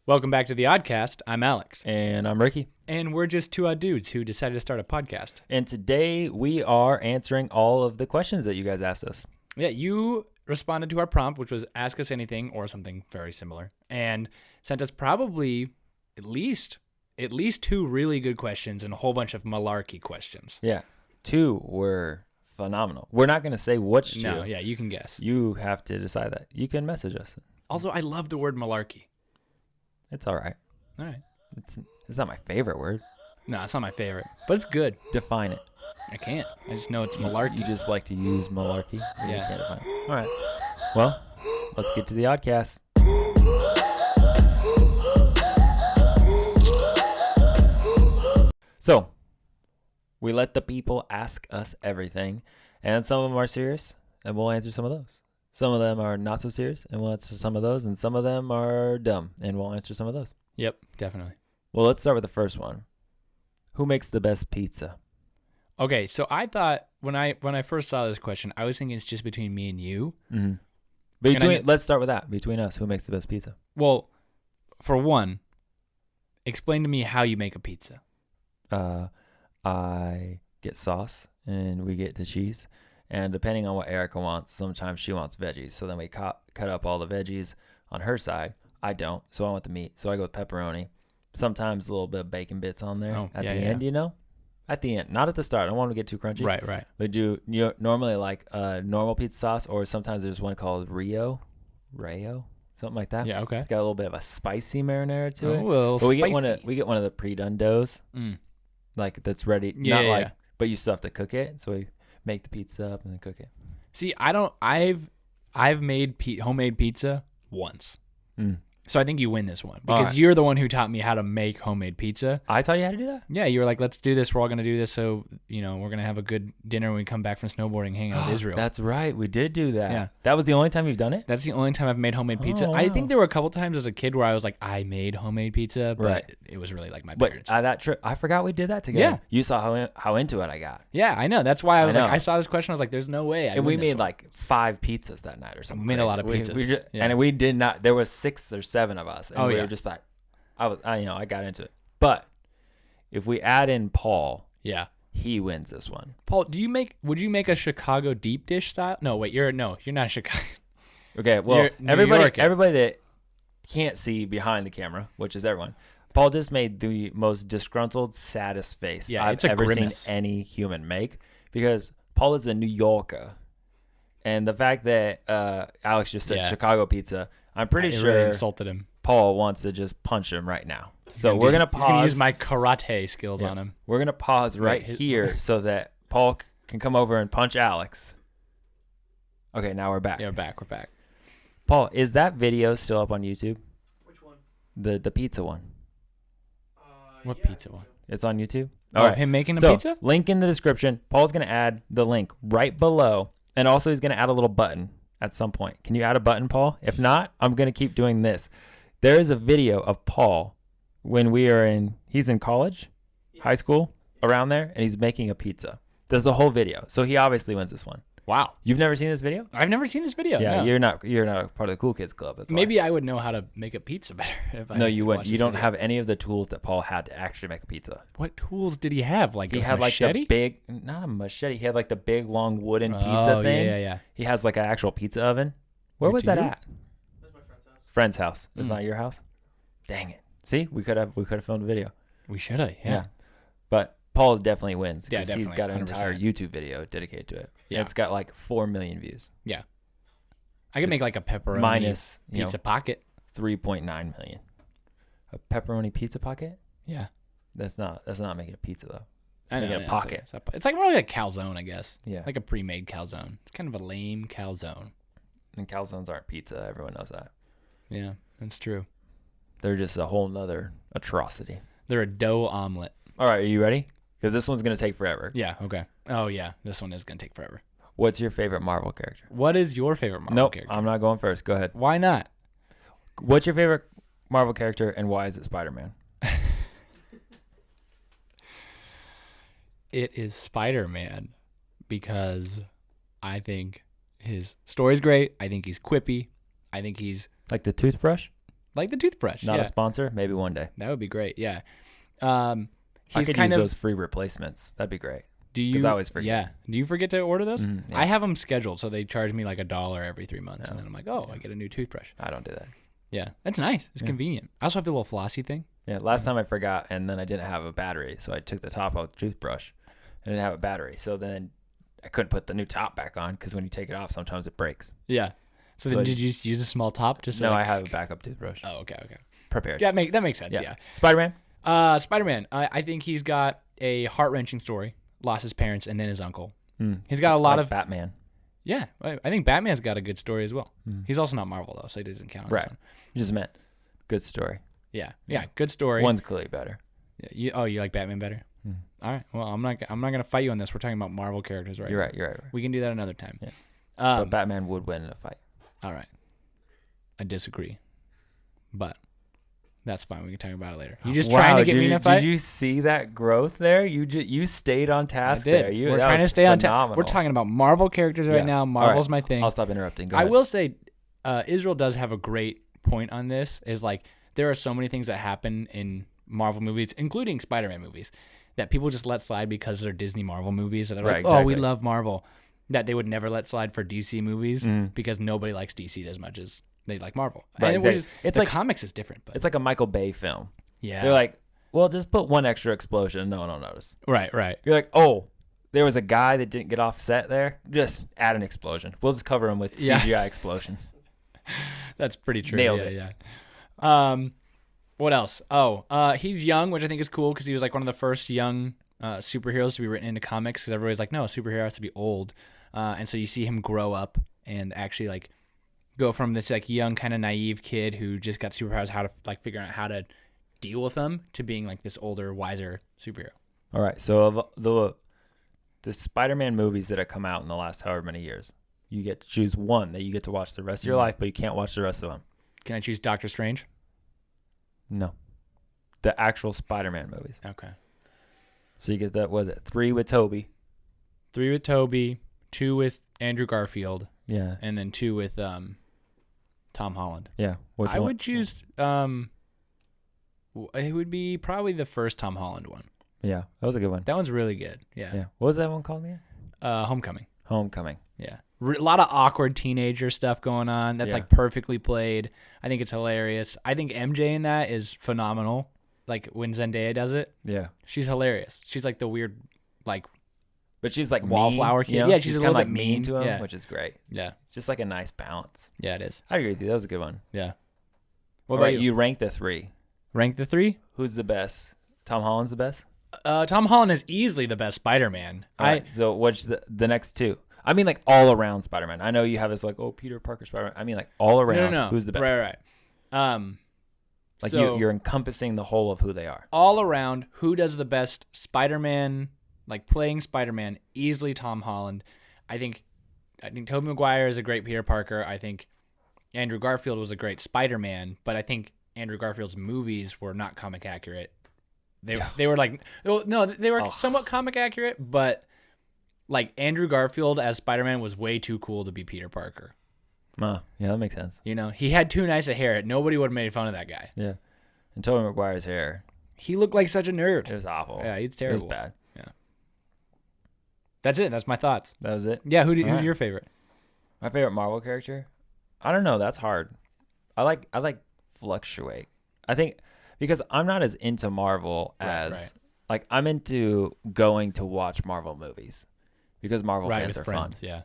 Welcome back to the Oddcast. I'm Alex. And I'm Ricky. And we're just two odd dudes who decided to start a podcast. And today we are answering all of the questions that you guys asked us. Yeah, you responded to our prompt, which was ask us anything or something very similar, and sent us probably at least two really good questions and a whole bunch of malarkey questions. Yeah. 2 were phenomenal. We're not going to say which 2. No, yeah, you can guess. You have to decide that. You can message us. Also, I love the word malarkey. It's all right. All right. It's not my favorite word. No, it's not my favorite, but it's good. Define it. I can't. I just know it's malarkey. You just like to use malarkey? Yeah. You can't define it. All right. Well, let's get to the Oddcast. So, we let the people ask us everything, and some of them are serious, and we'll answer some of those. Some of them are not so serious, and we'll answer some of those, and some of them are dumb, and we'll answer some of those. Yep, definitely. Well, let's start with the first one. Who makes the best pizza? Okay, so I thought when I first saw this question, I was thinking it's just between me and you. Mm-hmm. Let's start with that. Between us, who makes the best pizza? Well, for one, explain to me how you make a pizza. I get sauce, and we get the cheese. And depending on what Erica wants, sometimes she wants veggies. So then we cut up all the veggies on her side. I don't, so I want the meat. So I go with pepperoni. Sometimes a little bit of bacon bits on there at the end, you know? At the end, not at the start. I don't want to get too crunchy. Right. We do normally like normal pizza sauce, or sometimes there's one called Rayo, something like that. Yeah, okay. It's got a little bit of a spicy marinara to it. Well, but we spicy. get one of the pre-done doughs, like that's ready. Yeah. But you still have to cook it. So we make the pizza up and then cook it. See, I've made homemade pizza once. So I think you win this one because you're the one who taught me how to make homemade pizza. I taught you how to do that? Yeah, you were like, let's do this. We're all going to do this. So, we're going to have a good dinner when we come back from snowboarding, hang out with Israel. That's right. We did do that. Yeah. That was the only time you've done it? That's the only time I've made homemade pizza. Oh, I wow. think there were a couple times as a kid where I was like, I made homemade pizza, but it was really like my parents. But that trip, I forgot we did that together. Yeah. You saw how into it I got. Yeah, I know. That's why I was like, I saw this question. I was like, there's no way. And we made like 5 pizzas that night or something. We made a lot of pizzas. And we did not, there was 6 or 7 of us. And we were just like, I got into it. But if we add in Paul, he wins this one. Paul, would you make a Chicago deep dish style? No, wait, you're not Chicago. Okay, well, everybody that can't see behind the camera, which is everyone, Paul just made the most disgruntled, saddest face I've ever seen any human make, because Paul is a New Yorker. And the fact that Alex just said Chicago pizza, I'm pretty sure really insulted him. Paul wants to just punch him right now. So we're going to pause. He's going to use my karate skills on him. We're going to pause right here so that Paul can come over and punch Alex. Okay, now we're back. Yeah, we're back. Paul, is that video still up on YouTube? Which one? The pizza one. What pizza one? It's on YouTube? All right. Him making a pizza? Link in the description. Paul's going to add the link right below. And also he's going to add a little button at some point. Can you add a button, Paul? If not, I'm going to keep doing this. There is a video of Paul when he's in college, high school, around there, and he's making a pizza. There's a whole video. So he obviously wins this one. Wow. You've never seen this video? I've never seen this video. Yeah, no. you're not a part of the Cool Kids Club. That's Maybe I would know how to make a pizza better. No, you wouldn't. You don't have any of the tools that Paul had to actually make a pizza. What tools did he have? He had machete? like the big, not a machete. He had like the big long wooden pizza thing. Yeah. He has like an actual pizza oven. Where was that at? That's my friend's house. Friend's house. It's not your house? Dang it. See, we could have filmed a video. We should have, yeah. But Paul definitely wins because he's got an 100%. entire YouTube video dedicated to it. Yeah. And it's got like 4 million views. Yeah. I could make like a pepperoni minus pizza pocket. 3.9 million. A pepperoni pizza pocket? Yeah. That's not making a pizza though. It's making a pocket. It's like more like a calzone, I guess. Yeah. Like a pre-made calzone. It's kind of a lame calzone. And calzones aren't pizza. Everyone knows that. Yeah, that's true. They're just a whole nother atrocity. They're a dough omelet. All right, are you ready? Because this one's going to take forever. Yeah, okay. Oh, yeah, this one is going to take forever. What's your favorite Marvel character? What is your favorite Marvel character? I'm not going first. Go ahead. Why not? What's your favorite Marvel character and why is it Spider-Man? It is Spider-Man because I think his story's great. I think he's quippy. I think he's... Like the toothbrush? Like the toothbrush. Not yeah. a sponsor. Maybe one day. That would be great. Yeah. I He's could kind use of. those free replacements. That'd be great. Do you? 'cause I always forget. Yeah. Do you forget to order those? Yeah. I have them scheduled, so they charge me like $1 every 3 months, and Yeah. then I'm like, oh, Yeah. I get a new toothbrush. I don't do that. Yeah, that's nice. It's Yeah. convenient. I also have the little flossy thing. Yeah, last time I forgot, and then I didn't have a battery, so I took the top off the toothbrush. I didn't have a battery, so then I couldn't put the new top back on because when you take it off, sometimes it breaks. Yeah. So So then I did you just use a small top? Just so No, like- I have a backup toothbrush Oh, okay. prepared. Yeah, that makes sense. Yeah. Spider-Man? Spider-Man. I think he's got a heart-wrenching story. Lost his parents and then his uncle. Mm. He's got a lot Like of. Batman. Yeah, I think Batman's got a good story as well. Mm. He's also not Marvel though, so he doesn't count. on this Right. one. You just meant good story. Yeah. Yeah. Good story. One's clearly better. Yeah, you like Batman better? Mm. All right. Well, I'm not gonna fight you on this. We're talking about Marvel characters right You're now. right. You're right. We can do that another time. Yeah. But Um, Batman would win in a fight. all right. I disagree, but that's fine. We can talk about it later. You just trying to get me in a fight? Did you see that growth there? You stayed on I task did. there. We're trying to stay on task. We're phenomenal. talking about Marvel characters right Yeah. now. All Marvel's right. my thing. I'll stop interrupting. Go I ahead. will say, Israel does have a great point on this. Is like there are so many things that happen in Marvel movies, including Spider-Man movies, that people just let slide because they're Disney Marvel movies. And they're Right, like, oh, we exactly. love Marvel. That they would never let slide for DC movies Mhm. because nobody likes DC as much as they like Marvel. Right, And exactly. it's It's the like- comics is different, but It's like a Michael Bay film. yeah, They're like, well, just put one extra explosion. No one will notice. right. You're like, oh, there was a guy that didn't get off set there. Just add an explosion. We'll just cover him with Yeah. CGI explosion. That's pretty true. Nailed yeah, it. Yeah. What else? Oh, he's young, which I think is cool because he was like one of the first young superheroes to be written into comics. Because everybody's like, no, a superhero has to be old, and so you see him grow up and actually like go from this like young kind of naive kid who just got superpowers, how to like figure out how to deal with them, to being like this older, wiser superhero. All right. So of the Spider-Man movies that have come out in the last however many years, you get to choose one that you get to watch the rest of your Mhm. life, but you can't watch the rest of them. Can I choose Doctor Strange? No. The actual Spider-Man movies. Okay. So you get that, was it 3 with Toby? 3 with Toby, 2 with Andrew Garfield, Yeah. and then 2 with Tom Holland. Yeah. Which I one? would choose. It would be probably the first Tom Holland one. Yeah. That was a good one. That one's really good. Yeah. Yeah. What was that one called again? Homecoming. Homecoming. Yeah. A lot of awkward teenager stuff going on. That's Yeah. like perfectly played. I think it's hilarious. I think MJ in that is phenomenal. Like when Zendaya does it, Yeah. she's hilarious. She's like the weird, like But she's like Wallflower mean, kid. you know? Yeah, she's a kinda little like bit mean mean. to him, Yeah. which is great. yeah, It's just like a nice balance. yeah, it is. I agree with you. That was a good one. Yeah. All What about right, you? you rank the 3. Rank the 3. Who's the best? Tom Holland's the best? Tom Holland is easily the best Spider-Man. All right, so what's the next 2? I mean, like all around Spider-Man. I know you have this like, oh, Peter Parker Spider-Man. I mean, like all around. No. Who's the best? Right. Like so, you're encompassing the whole of who they are. all around, who does the best Spider-Man, like playing Spider-Man? Easily Tom Holland. I think Tobey Maguire is a great Peter Parker. I think Andrew Garfield was a great Spider-Man, but I think Andrew Garfield's movies were not comic accurate. They were like, no, they were somewhat comic accurate, but like Andrew Garfield as Spider-Man was way too cool to be Peter Parker. Yeah, that makes sense. You know, he had too nice a hair. Nobody would have made fun of that guy. Yeah. And Tobey Maguire's hair, He looked like such a nerd. it was awful. Yeah, he's It terrible. was bad. That's it. That's my thoughts. That was it. Yeah, All who's right. your favorite? My favorite Marvel character? I don't know. That's hard. I like fluctuate. I think because I'm not as into Marvel as right. like I'm into going to watch Marvel movies because Marvel fans with are friends, fun. yeah.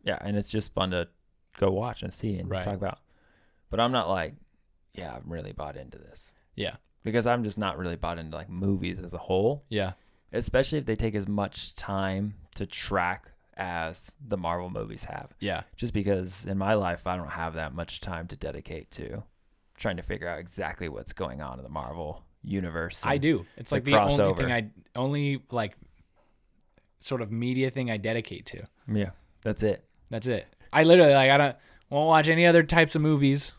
Yeah, and it's just fun to go watch and see and Right. talk about. But I'm not like, yeah, I'm really bought into this Yeah. because I'm just not really bought into like movies as a whole, Yeah. especially if they take as much time to track as the Marvel movies have. Yeah. Just because in my life I don't have that much time to dedicate to trying to figure out exactly what's going on in the Marvel universe. I and do. It's the like the only crossover. thing only like sort of media thing I dedicate to. Yeah, that's it. That's it. I literally won't watch any other types of movies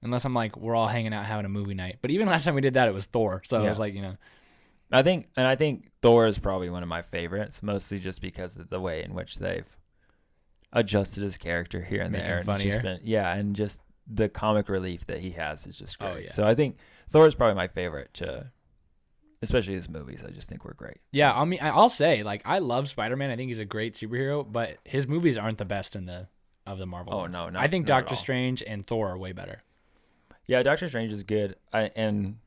unless I'm like, we're all hanging out having a movie night. But even last time we did that, it was Thor. So I Yeah. was like, I think Thor is probably one of my favorites, mostly just because of the way in which they've adjusted his character here and Make him there. And it's just funnier. been, and just the comic relief that he has is just great. Oh, yeah. So I think Thor is probably my favorite, especially his movies. I just think we're great. Yeah, I mean, I'll say, like, I love Spider-Man. I think he's a great superhero, but his movies aren't the best of the Marvel ones. No, I think not at Doctor all. Strange and Thor are way better. Yeah, Doctor Strange is good. And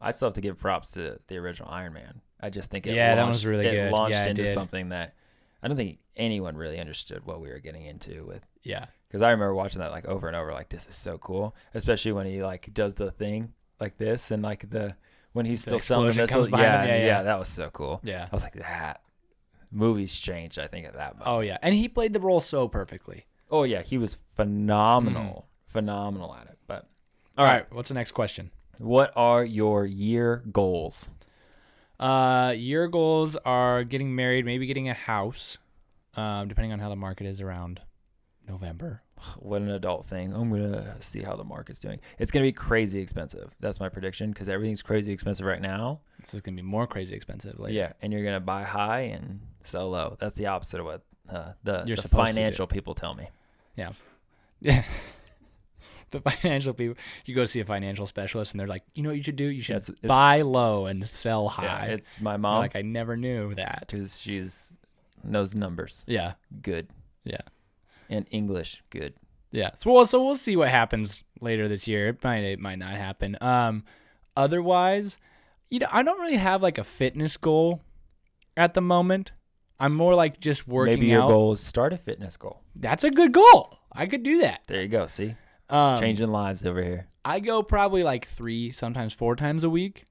I still have to give props to the original Iron Man. I just think that was really good. It launched Yeah, it into did. something that I don't think anyone really understood what we were getting into with. Yeah. Because I remember watching that like over and over, like this is so cool, especially when he like does the thing like this and like when he's still selling the explosion missiles. comes behind him. Yeah. That was so cool. Yeah. I was like, that movies changed. I think at that moment. Oh, yeah. And he played the role so perfectly. Oh yeah, he was phenomenal at it. But All right. What's the next question? what are your year goals? Year goals are getting married, maybe getting a house, depending on how the market is around November. What an adult thing. I'm going to see how the market's doing. It's going to be crazy expensive. That's my prediction because everything's crazy expensive right now. This is going to be more crazy expensive later. Yeah, and you're going to buy high and sell low. That's the opposite of what the You're supposed to financial people tell me. Yeah. The financial people, you go see a financial specialist and they're like, you know what you should do? You should It's buy low and sell Yeah, high. it's my You're mom like, I never knew that. because she's knows numbers. Yeah. Good. Yeah. And English. Good. Yeah. So we'll see what happens later this year. It might not happen. Otherwise, I don't really have like a fitness goal at the moment. I'm more like just working Maybe your out. goal is start a fitness goal. That's a good goal. I could do that. There you go. See? Um, Changing lives over here. I go probably like 3, sometimes 4 times a week.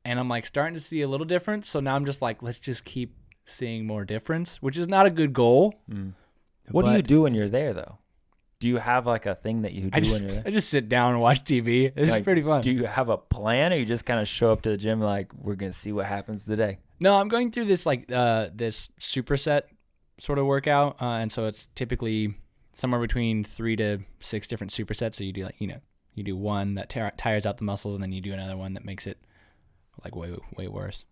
And I'm like starting to see a little difference. So now I'm just like, let's just keep seeing more difference, which is not a good goal. What do you but do when you're there, though? Do you have like a thing that you do when you're there? I just sit down and watch TV. It's Like, pretty fun. Do you have a plan, or you just kind of show up to the gym like we're gonna see what happens today? No, I'm going through this like this superset sort of workout, and so it's typically somewhere between 3 to 6 different supersets. So you do like you do one that tires out the muscles, and then you do another one that makes it like way worse.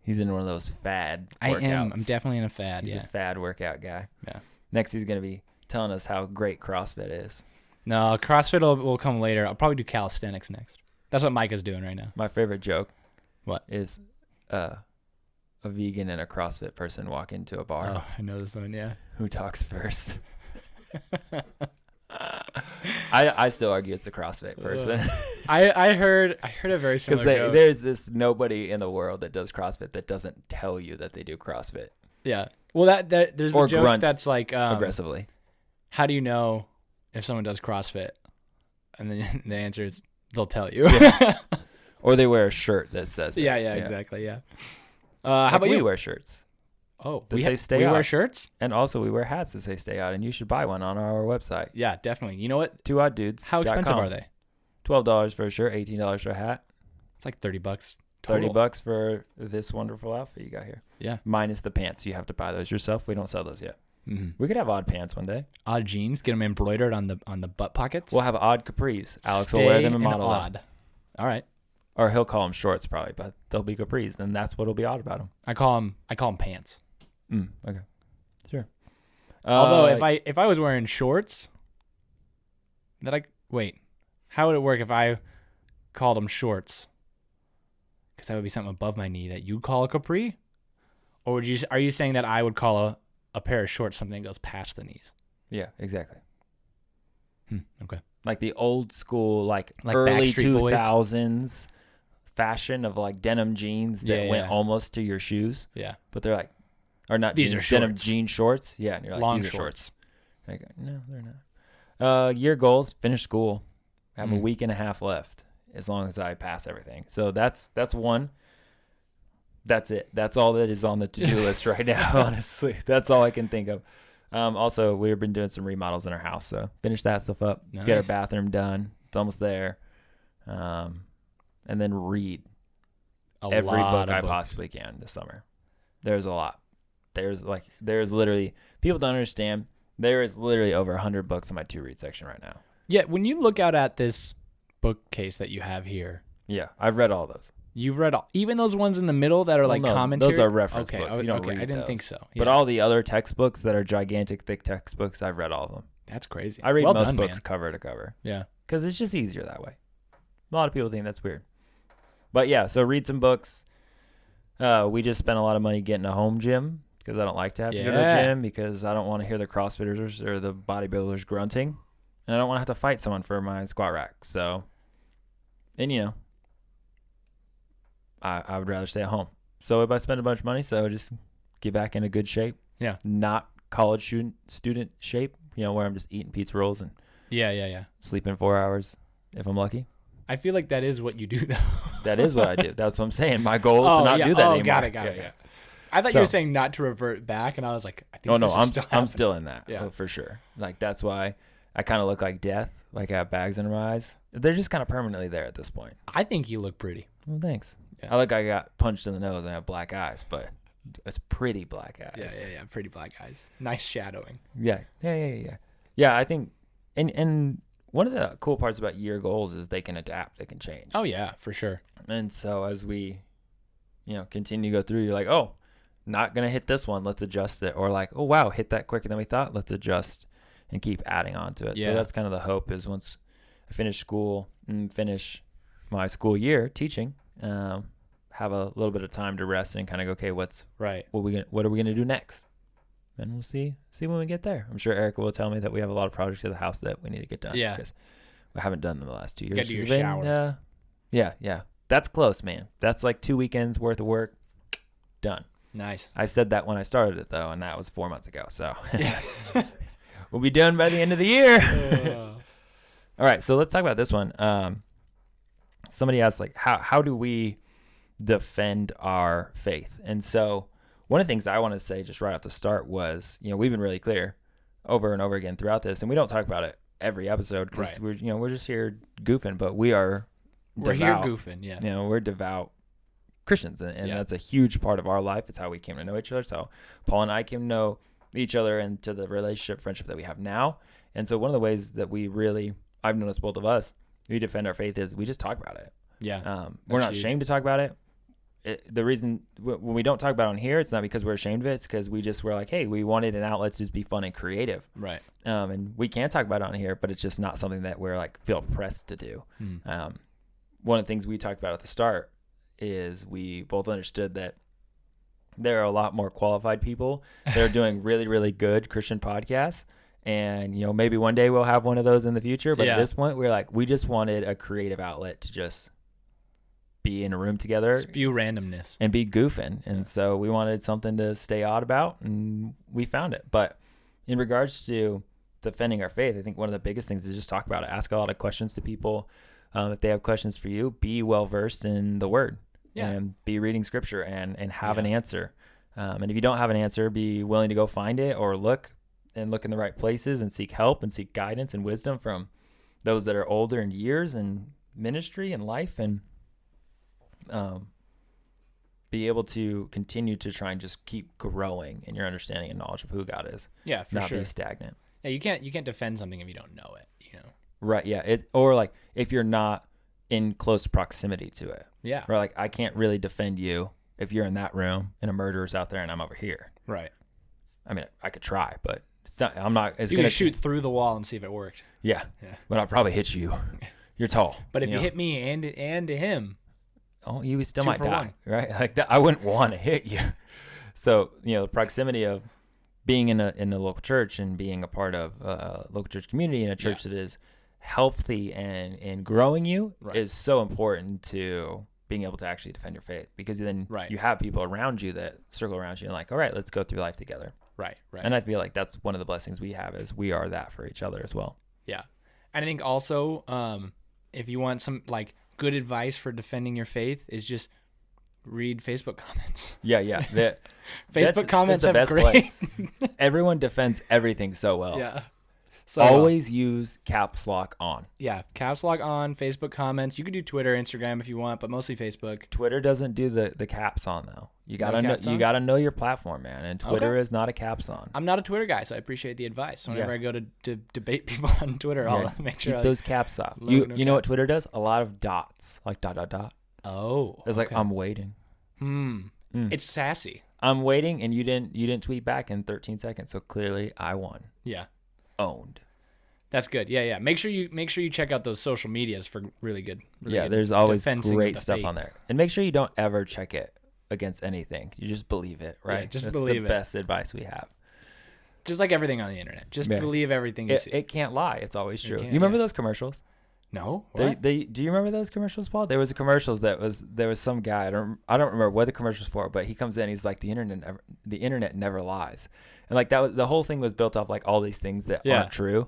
He's in one of those fad I workouts. am. I'm definitely in a fad. He's Yeah. a fad workout guy. Yeah. Next, he's gonna be telling us how great CrossFit is. No, CrossFit will come later. I'll probably do calisthenics next. That's what Micah's doing right now. My favorite joke. What? Is a vegan and a CrossFit person walk into a bar. Oh, I know this one. Yeah. Who talks first? I still argue it's the CrossFit person I heard a very because similar joke. there's this nobody in the world that does CrossFit that doesn't tell you that they do CrossFit Yeah. Well, that there's Or the joke grunt that's like, aggressively. how do you know if someone does CrossFit? And then the answer is they'll tell you. Or they wear a shirt that says it. yeah, exactly. Yeah. How about we you? wear shirts, Oh, that say stay we wear out. shirts? and also we wear hats that say "Stay Out," and you should buy one on our website. Yeah, definitely. You know what? 2odddudes. How expensive are they? $12 for a shirt, $18 for a hat, It's like $30 total. $30 for this wonderful outfit you got here. Yeah. Minus the pants. You have to buy those yourself. We don't sell those yet. Mm-hmm. We could have odd pants one day. Odd jeans, get them embroidered on the butt pockets. We'll have odd capris. Alex will wear them and Stay model them. odd. All right. Or he'll call them shorts probably, but they'll be capris, and that's what'll be odd about them. I call them pants. Okay. Sure. Although if I was wearing shorts, how would it work if I called them shorts? Because that would be something above my knee that you'd call a capri, or are you saying that I would call a pair of shorts something that goes past the knees? Yeah, exactly. Okay. Like the old school, like early Backstreet Boys? 2000s fashion of like denim jeans that went Yeah. almost to your shoes, Yeah. but they're like, or not These jeans, are denim shorts. jean shorts. Yeah, and you're like, Long these are shorts. Like, no, they're not. Year goals: finish school. I have a week and a half left, as long as I pass everything. So that's one. That's it. That's all that is on the to-do list right now. Honestly, that's all I can think of. Also, we've been doing some remodels in our house, so finish that stuff up. Get our Nice. bathroom done. It's almost there. And then read every lot book of I books. possibly can this summer. There's a lot. There's literally, people don't understand. There is literally over 100 books in my to-read section right now. Yeah. When you look out at this bookcase that you have here, Yeah, I've read all those. you've read even those ones in the middle that are like no, commentary. those are reference okay, books. You don't okay. read I didn't those. think so. But Yeah. all the other textbooks that are gigantic, thick textbooks, I've read all of them. That's crazy. I read well most done, books man. cover to cover Yeah. because it's just easier that way. A lot of people think that's weird. But yeah, so read some books. We just spent a lot of money getting a home gym because I don't like to have to go to the Yeah. gym because I don't want to hear the CrossFitters or the bodybuilders grunting. And I don't want to have to fight someone for my squat rack. So, and I would rather stay at home. So if I spend a bunch of money, so just get back into good shape. Yeah. Not college student shape, where I'm just eating pizza rolls and Yeah. sleeping 4 hours if I'm lucky. I feel like that is what you do, though. That is what I do. That's what I'm saying. My goal is to not do that anymore. Got it. Yeah. I thought you were saying not to revert back, and I was like, I think Oh no, this is I'm still I'm happening. still in that. Yeah. For sure. Like that's why I kind of look like death. Like I have bags under my eyes. They're just kind of permanently there at this point. I think you look pretty. Well, thanks. Yeah. I look like I got punched in the nose and I have black eyes, but it's pretty black eyes. Yeah. Pretty black eyes. Nice shadowing. Yeah. Yeah, I think, and one of the cool parts about year goals is they can adapt, they can change. Oh yeah, for sure. And so as we, continue to go through, you're like, oh, not going to hit this one. Let's adjust it. Or like, oh, wow, hit that quicker than we thought. Let's adjust and keep adding on to it. Yeah. So that's kind of the hope is once I finish school and finish my school year teaching, have a little bit of time to rest and kind of go, okay, what are we going to do next? And we'll see when we get there. I'm sure Erica will tell me that we have a lot of projects at the house that we need to get done. Yeah. Because we haven't done them the last 2 years. Gotta do your It's been, shower. Yeah. That's close, man. That's like 2 weekends worth of work. Done. Nice. I said that when I started it, though, and that was 4 months ago. So we'll be done by the end of the year. All right, so let's talk about this one. Somebody asked, like, how do we defend our faith? And so one of the things I want to say just right off the start was, we've been really clear over and over again throughout this, and we don't talk about it every episode because we're just here goofing, but we're devout. Here goofing, yeah. We're devout Christians, and that's a huge part of our life. It's how we came to know each other. So Paul and I came to know each other and to the friendship that we have now. And so one of the ways that I've noticed both of us, we defend our faith is we just talk about it. Yeah. We're not huge. ashamed to talk about it. The reason when we don't talk about it on here, it's not because we're ashamed of it. It's because we're like, hey, we wanted an outlet to just be fun and creative. Right. And we can talk about it on here, but it's just not something that we're like feel pressed to do. One of the things we talked about at the start is we both understood that there are a lot more qualified people that are doing really, really good Christian podcasts. And, maybe one day we'll have one of those in the future. But at this point, we're like, we just wanted a creative outlet to just be in a room together. Spew randomness. And be goofing. And so we wanted something to stay odd about, and we found it. But in regards to defending our faith, I think one of the biggest things is just talk about it. Ask a lot of questions to people. If they have questions for you, be well-versed in the Word. Yeah. And be reading Scripture and have an answer. And if you don't have an answer, be willing to go find it or look in the right places and seek help and seek guidance and wisdom from those that are older in years and ministry and life, and be able to continue to try and just keep growing in your understanding and knowledge of who God is. Yeah, for not sure. be stagnant. Yeah, you can't defend something if you don't know it, Right, yeah. Or like if you're not in close proximity to it. Yeah. Or like I can't really defend you if you're in that room and a murderer's out there and I'm over here. Right. I mean, I could try, but I'm not. It's You gonna can shoot through the wall and see if it worked. Yeah. Yeah. But I'll probably hit you. You're tall. But if you hit me and him, oh, you still 2 might for die, 1. right? Like that, I wouldn't want to hit you. So the proximity of being in a local church and being a part of a local church community and a church that is healthy and growing you is so important to being able to actually defend your faith, because then you have people around you that circle around you and like, all right, let's go through life together. Right. And I feel like that's one of the blessings we have is we are that for each other as well. Yeah. And I think also, if you want some like good advice for defending your faith, is just read Facebook comments. Yeah. Facebook comments that's the have best great. place. Everyone defends everything so well. Yeah. So always use caps lock on. Yeah, caps lock on. Facebook comments. You could do Twitter, Instagram if you want, but mostly Facebook. Twitter doesn't do the caps on though. You gotta know your platform, man. And Twitter is not a caps on. I'm not a Twitter guy, so I appreciate the advice. So whenever I go to debate people on Twitter, I'll make sure keep those caps off. No You know what Twitter does? A lot of dots, like ... Oh, it's like I'm waiting. It's sassy. I'm waiting, and you didn't tweet back in 13 seconds. So clearly, I won. Yeah. Owned. That's good. Yeah. Make sure you check out those social medias for really good. Good there's always defensing great of the stuff faith. on there. And make sure you don't ever check it against anything. You just believe it, right? just That's believe the it. best advice we have. Just like everything on the internet. Just Yeah. believe everything you see. It can't lie. It's always true. can't, You remember yeah. those commercials? No. Do What? you remember those commercials, Paul? There was a commercials there was some guy. I don't remember what the commercial's for, but he comes in. He's like, the internet never lies, and like that was, the whole thing was built off like all these things that Yeah. aren't true,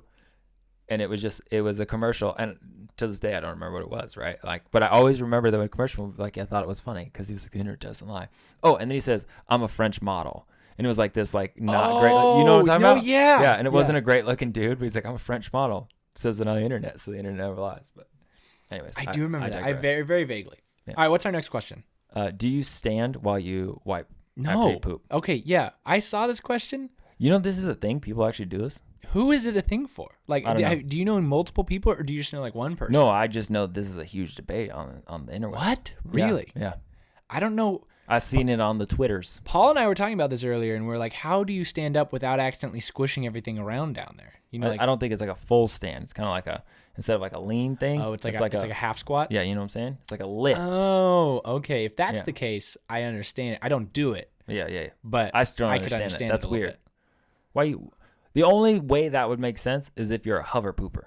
and it was a commercial. And to this day, I don't remember what it was, right? Like, but I always remember the commercial. Like, I thought it was funny because he was like, the internet doesn't lie. Oh, and then he says, I'm a French model. And it was like this, like, not great. You know what I'm talking about? Yeah. Yeah, and it wasn't a great looking dude, but he's like, I'm a French model. Says it on the internet, so the internet never lies. But anyways, I do remember that. I digress. very, very vaguely. Yeah. All right, what's our next question? Do you stand while you wipe after No. you poop? Okay, yeah. I saw this question. You know this is a thing. People actually do this. Who is it a thing for? Like, I don't know. do you know multiple people, or do you just know like one person? No, I just know this is a huge debate on the internet. What? Really? Yeah. I don't know. I've seen it on the Twitters. Paul and I were talking about this earlier, and we're like, how do you stand up without accidentally squishing everything around down there? You know, like, I don't think it's like a full stand. It's kind of like instead of like a lean thing. oh, it's like a half squat. Yeah, you know what I'm saying? It's like a lift. Oh, okay. If that's Yeah. the case, I understand it. I don't do it, Yeah. but I still don't could understand understand that. That's it a little weird. bit. Why you? The only way that would make sense is if you're a hover pooper,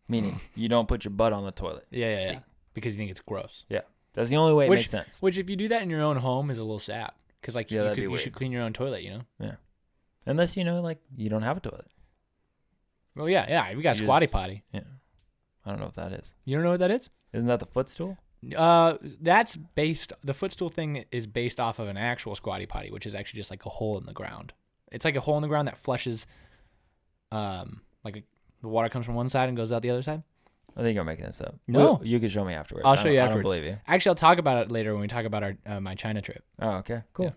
meaning you don't put your butt on the toilet. Yeah. seat. Because you think it's gross. Yeah, that's the only way it makes sense. Which, if you do that in your own home, is a little sad. Because like Yeah, that'd be you weird. should clean your own toilet. You know. Yeah, unless like you don't have a toilet. Well, yeah. We got a You squatty just- potty. Yeah, I don't know what that is. You don't know what that is? Isn't that the footstool? That's based. The footstool thing is based off of an actual squatty potty, which is actually just like a hole in the ground. It's like a hole in the ground that flushes. The water comes from one side and goes out the other side. I think you're making this up. No. You can show me afterwards. I'll show you I afterwards. don't believe you. Actually, I'll talk about it later when we talk about our my China trip. Oh, okay, cool. Yeah.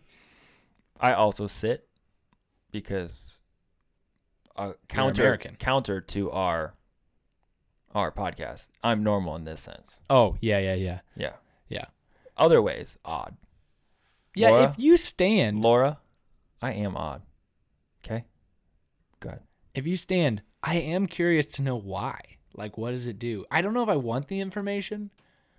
I also sit because American. counter to our podcast. I'm normal in this sense. Oh, yeah. Yeah. Yeah. Other ways, odd. Yeah, Laura? if you stand, Laura, I am odd. Okay. Go ahead. if you stand, I am curious to know why. Like, what does it do? I don't know if I want the information.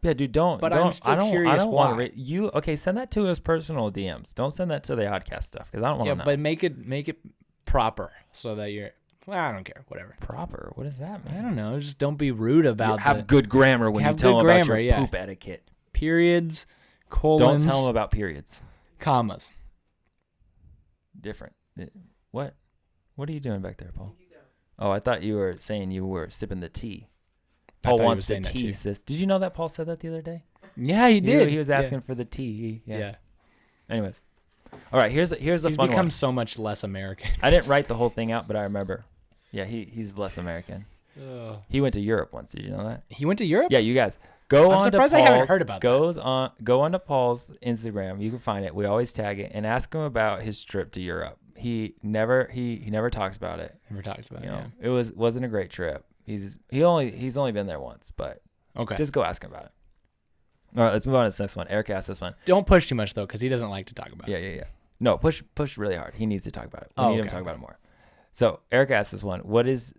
Yeah, dude, don't. But don't, I'm still I don't, curious I don't want to why. read you. Okay, send that to us personal DMs. Don't send that to the Oddcast stuff because I don't want Yeah, to know. but make it proper so that you're. Well, I don't care. Whatever. Proper. What does that mean? I don't know. Just don't be rude about have the good grammar when you have tell good them about grammar, your yeah. poop etiquette. periods, Don't colons, tell them about periods. commas. Different. What? What are you doing back there, Paul? Oh, I thought you were saying you were sipping the tea. I Paul thought he wants was the saying that tea, too. sis. Did you know that Paul said that the other day? Yeah, he did. He was Yeah. asking for the tea. Yeah. Yeah. Anyways. All right, here's the He's fun become one. so much less American. I didn't write the whole thing out, but I remember. Yeah, he's less American. He went to Europe once. Did you know that? He went to Europe? Yeah, you guys go I'm on to surprised Paul's. I haven't heard about that. Go on to Paul's Instagram. You can find it. We always tag it and ask him about his trip to Europe. He never talks about it. Never talked about You it. know, it wasn't a great trip. He's only been there once, but Yeah. Okay. just go ask him about it. All right, let's move on to this next one. Eric asked this one. Don't push too much though, because he doesn't like to talk about it. Yeah. No, push really hard. He needs to talk about it. We Oh, need him okay. to talk about it more. So Eric asked this one. What is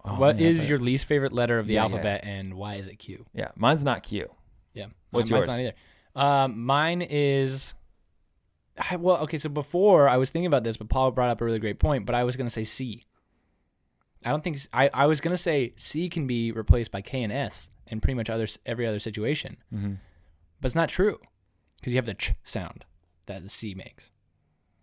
What is your least favorite letter of the Yeah, alphabet, and why is it Q? Yeah, mine's not Q. Yeah. What's Mine's yours? not either. Mine is. Okay. So before I was thinking about this, but Paul brought up a really great point. But I was gonna say C. I don't think I was gonna say C can be replaced by K and S in pretty much every other situation, Mm-hmm. but it's not true because you have the ch sound that the C makes.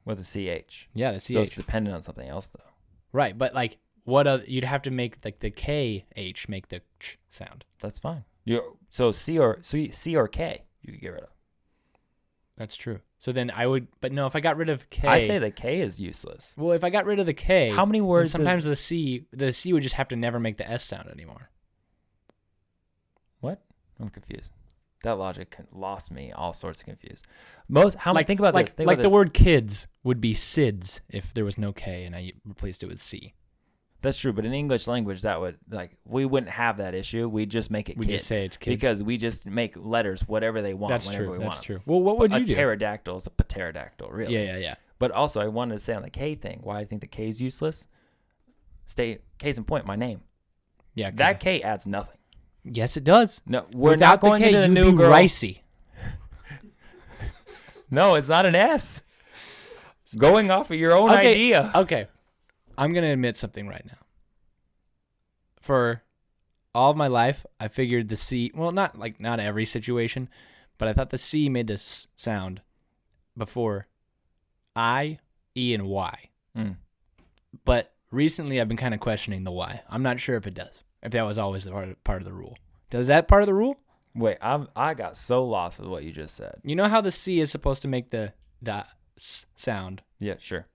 With a CH. Yeah, the So it's CH. dependent on something else, though. Right, but like you'd have to make like the KH make the ch sound. That's fine. So C or K you could get rid of. That's true. So then I would, but no, if I got rid of K, I say the K is useless. well, if I got rid of the K, How many then words? sometimes the C would just have to never make the S sound anymore. What? I'm confused. That logic lost me. All sorts of confused. Think about this. Think like about the this. word kids would be SIDS if there was no K and I replaced it with C. That's true, but in English language, that would we wouldn't have that issue. We just make it We kids. just say it's kids. Because we just make letters whatever they want That's whenever true. we That's want. true. Well, what would A you do? pterodactyl is a pterodactyl, really. Yeah. But also, I wanted to say on the K thing, why I think the K is useless. Case in point, my name. Yeah. 'cause That K adds nothing. yes, it does. No, we're Without not going the K, into the you'd new be girl. Ricey. No, it's not an S. Going off of your own idea. Okay. I'm going to admit something right now. For all of my life, I figured the C, well, not every situation, but I thought the C made the S sound before I, E, and Y. Mm. But recently I've been kind of questioning the Y. I'm not sure if it does, if that was always part of the rule. Does that part of the rule? Wait, I got so lost with what you just said. You know how the C is supposed to make the S sound Yeah, sure.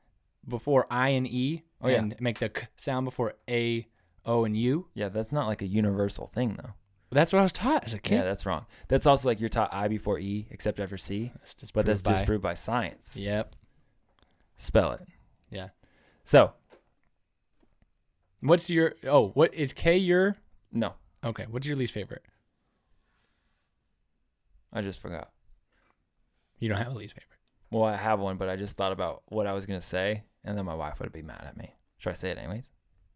before I and E, Oh, yeah. and make the K sound before A, O, and U? Yeah, that's not like a universal thing, though. That's what I was taught as a kid. Yeah, that's wrong. That's also like you're taught I before E, except after C. But that's disproved by science. Yep. Spell it. Yeah. So, What's your? Oh, what is K your? no, Okay. What's your least favorite? I just forgot. You don't have a least favorite. Well, I have one, but I just thought about what I was going to say, and then my wife would be mad at me. Should I say it anyways?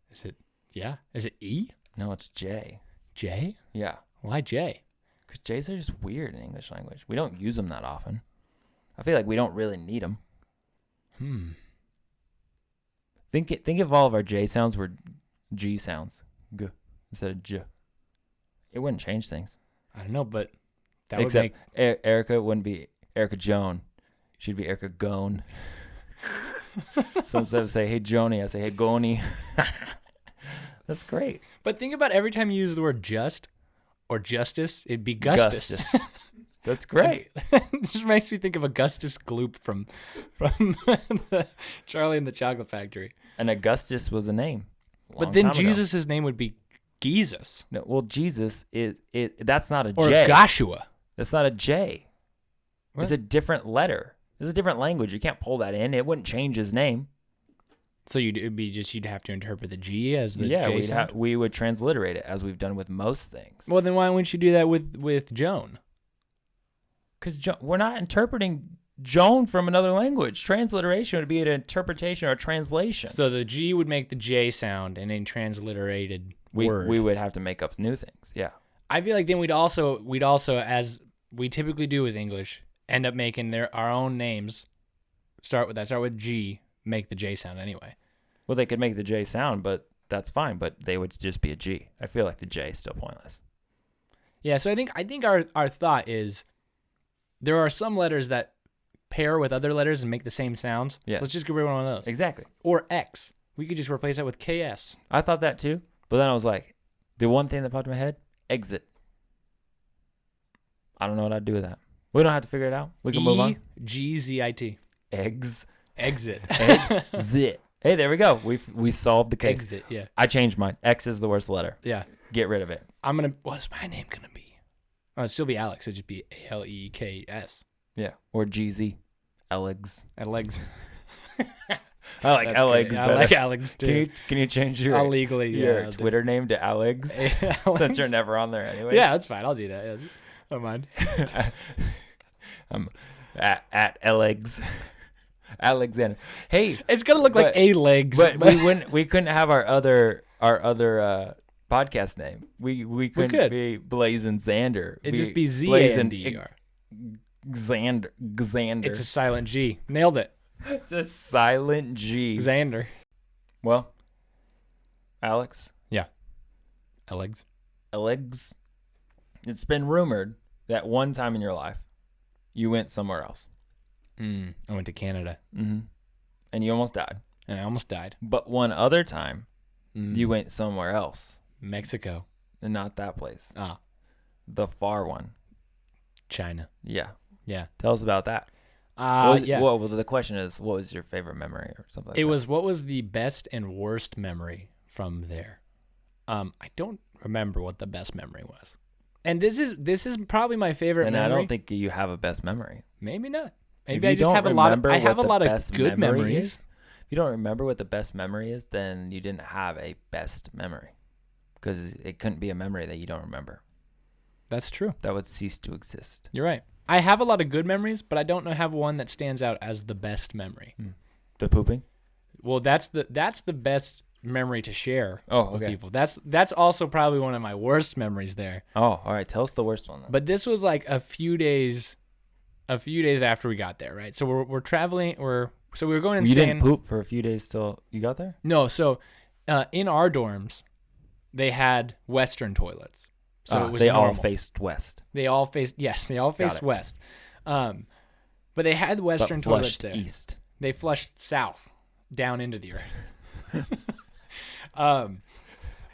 Is it? Yeah. Is it E? No, it's J. J? Yeah. Why J? Because J's are just weird in English language. We don't use them that often. I feel like we don't really need them. Think if all of our J sounds were G sounds, G instead of J. It wouldn't change things. I don't know, but that Except would make. Erica wouldn't be Erica Joan. She'd be Erica Gone. So instead of say, hey, Joni, I say, hey, Goni. That's great. But think about every time you use the word just or justice, it'd be Gustus. That's great. It just makes me think of Augustus Gloop from the Charlie and the Chocolate Factory. And Augustus was a name. But then Jesus' name would be Jesus. No, well, Jesus is it. That's not a Or J. Joshua. That's not a J. What? It's a different letter. It's a different language. You can't pull that in. It wouldn't change his name. So you'd have to interpret the G as the Yeah, J sound? we would transliterate it as we've done with most things. Well, then why wouldn't you do that with Joan? Because we're not interpreting Joan from another language. Transliteration would be an interpretation or a translation. So the G would make the J sound in a transliterated word. We would have to make up new things. Yeah. I feel like then we'd also, as we typically do with English, end up making our own names. Start with G, make the J sound anyway. Well, they could make the J sound, but that's fine. But they would just be a G. I feel like the J is still pointless. Yeah, so I think our thought is there are some letters that pair with other letters and make the same sounds. Yeah. So let's just get rid of one of those. Exactly. Or X. We could just replace that with KS. I thought that too, but then I was like, the one thing that popped in my head, exit. I don't know what I'd do with that. We don't have to figure it out. We can move on. EGZIT. Eggs. Exit. Exit. Hey, there we go. We solved the case. Exit, yeah. I changed mine. X is the worst letter. Yeah. Get rid of it. What's my name going to be? Oh, it'd still be Alex. It'd just be ALEKS. Yeah. Or GZ. Alex. Alex. I like That's Alex great. better. I like Alex too. Can you change your I'll Twitter name to Alex? Alex. Since you're never on there anyway. Yeah, that's fine. I'll do that. Yeah. Don't mind. I'm at Alex. Alexander. Hey, It's gonna look like a legs. but we couldn't have our other podcast name. We couldn't could. be Blazing Xander. It'd just be ZANDER. Xander. It's a silent G. Nailed it. It's a silent G. Xander. Well, Alex. Yeah. Alex. Alex. It's been rumored that one time in your life you went somewhere else. I went to Canada. Mm-hmm. And you almost died. And I almost died. But one other time you went somewhere else. Mexico. And not that place. Ah. The far one. China. Yeah. Yeah. Tell us about that. Yeah. Well, the question is, what was your favorite memory or something like that? It was, what was the best and worst memory from there? I don't remember what the best memory was. And this is probably my favorite and memory. I don't think you have a best memory. Maybe not. If Maybe I you just don't have a lot of remember I have a what the lot of best good memory memories. is, if you don't remember what the best memory is, then you didn't have a best memory. Because it couldn't be a memory that you don't remember. That's true. That would cease to exist. You're right. I have a lot of good memories, but I don't have one that stands out as the best memory. The pooping? Well, that's the best memory to share Oh, with okay. people. That's also probably one of my worst memories there. Oh, all right. Tell us the worst one then. But this was like a few days after we got there, right? So we're traveling. We were going and You staying. didn't poop for a few days till you got there? No, so in our dorms, they had Western toilets. So it was they all normal. faced west. They all faced it. west. But they had Western but toilets flushed there. east. They flushed south down into the earth.